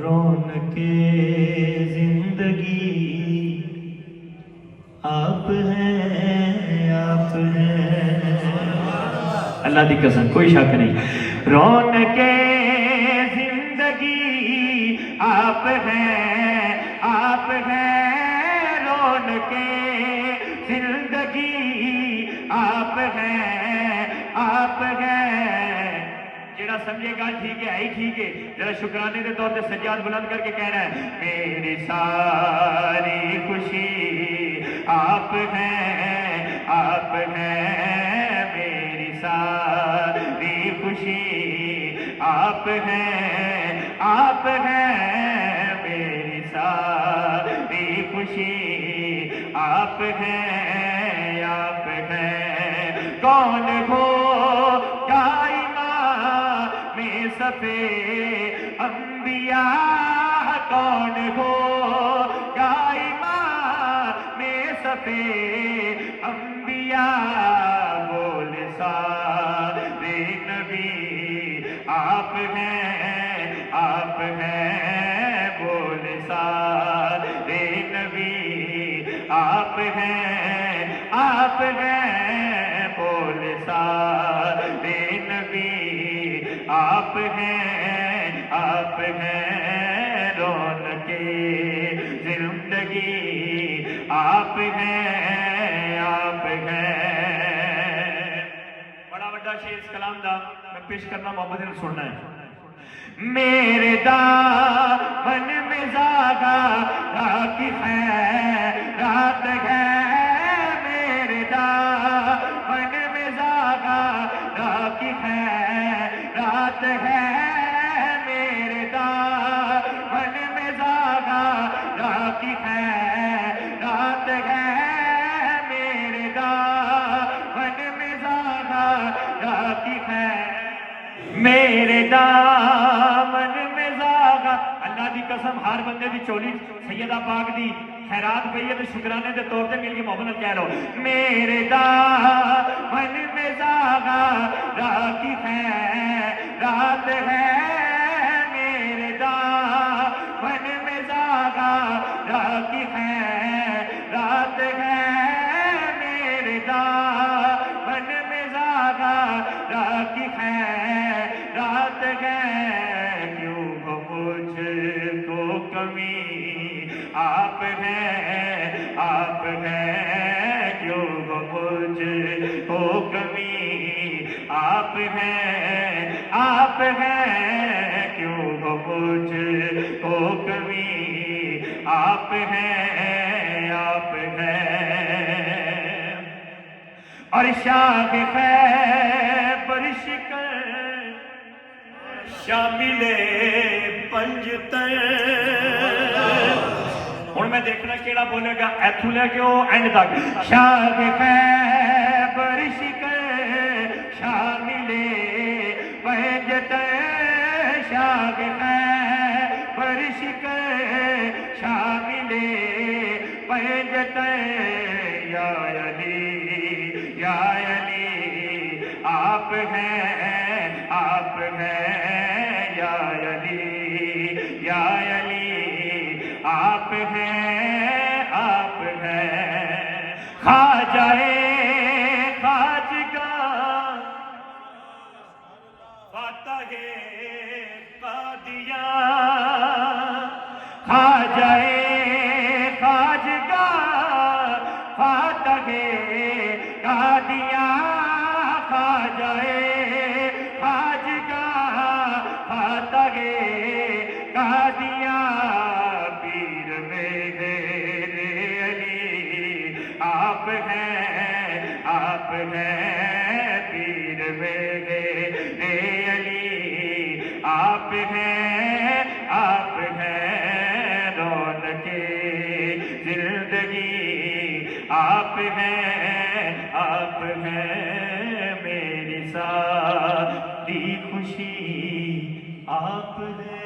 رونق زندگی آپ ہیں، آپ ہیں، اللہ دی قسم کوئی شک نہیں، رونق زندگی آپ ہیں، آپ ہیں، رونق زندگی آپ ہیں، آپ ہیں۔ جڑا سمجھے گا ٹھیک ہے ہی ٹھیک ہے، ذرا شکرانے کے طور پہ سجاد بلند کر کے کہنا ہے میری ساری خوشی آپ ہیں، آپ ہیں، میری ساری خوشی آپ ہیں، آپ ہیں، میری ساری خوشی آپ ہیں، آپ ہیں۔ کون ہو صفے انبیاء، کون ہو امام صفے انبیاء، بول سارے نبی آپ ہیں، آپ ہیں، بول سارے نبی آپ ہیں، آپ ہیں، بول سارے نبی آپ ہیں، آپ ہیں، رونق زندگی آپ ہیں، آپ ہیں۔ بڑا بڑا شعر اس کلام دا میں پیش کرنا محمد نے سننا ہے۔ میرے دامن میں زاغا راکی ہے، رات ہے، میرے دامن میں زاغا راکی ہے، رات ہے، میرے دامن میں زاغا راکی ہے، رات ہے، میرے دامن میں زاغا راکی ہے، میرے دامن میں زاغا۔ اللہ دی قسم ہر بندے دی چولی سیدہ پاک دی خیرات پئی ہے تو شکرانے دے طور تے مل کے محبت کہہ لو میرے دامن میں زاغا راکی ہے، رات ہے، میرے دامن میں زاغا راکی ہے، رات ہے، میرے دامن میں زاغا راکی ہے، رات ہے، کیوں ہو مجھ کو کمی آپ ہیں، آپ ہیں، کیوں ہو مجھ کو کمی آپ ہیں، آپ ہیں، کیوں ہو مجھ کو کمی آپ ہیں، آپ ہیں۔ اور شاہ خیبر شکر شامل پنجتن، ہوں میں دیکھنا کیڑا بولے گا ایتھوں لے کے وہ اینڈ تک۔ شاہ خیبر شکر شامل پنجتن، شاہ خیبر شکر شامل پنجتن، یا علی یا علی آپ ہیں، آپ ہیں، یا علی یا علی آپ ہیں، آپ ہیں۔ خواجہ خواجگاں فاتح قادیاں، خواجہ خواجگاں فاتح قادیاں، خواجہ خواجگاں فاتح قادیاں، پیر میرے علی آپ ہیں، آپ ہیں، پیر میرے علی آپ ہیں، آپ ہیں، رونق زندگی آپ ہیں، آپ ہیں، میری ساری خوشی آپ ہیں۔